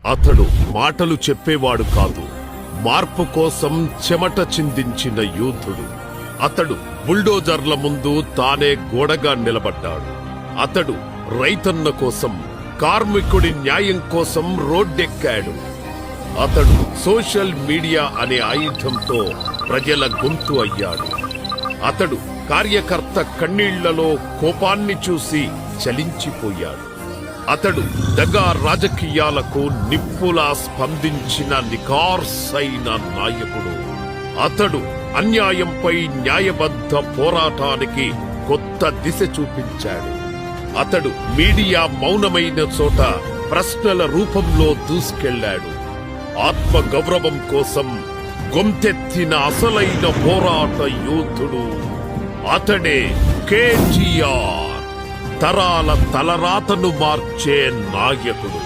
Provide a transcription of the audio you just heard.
అతడు మాటలు చెప్పేవాడు కాదు, మార్పు కోసం చెమట చిందించిన యోధుడు. అతడు బుల్డోజర్ల ముందు తానే గోడగా నిలబడ్డాడు. అతడు రైతన్న కోసం, కార్మికుడి న్యాయం కోసం రోడ్డెక్కాడు. అతడు సోషల్ మీడియా అనే ఆయుధంతో ప్రజల గొంతు అయ్యాడు. అతడు కార్యకర్త కన్నీళ్లలో కోపాన్ని చూసి చలించిపోయాడు. అతడు దగా రాజకీయాలకు నిప్పులా స్పందించిన నికార్సైన నాయకుడు. అతడు అన్యాయంపై న్యాయబద్ధ పోరాటానికి కొత్త దిశ చూపించాడు. అతడు మీడియా మౌనమైన చోట ప్రశ్నల రూపంలో దూసుకెళ్లాడు. ఆత్మగౌరవం కోసం గొంతెత్తిన అసలైన పోరాట యోధుడు అతడే కేటీఆర్, తరాల తలరాతను మార్చే నాయకుడు.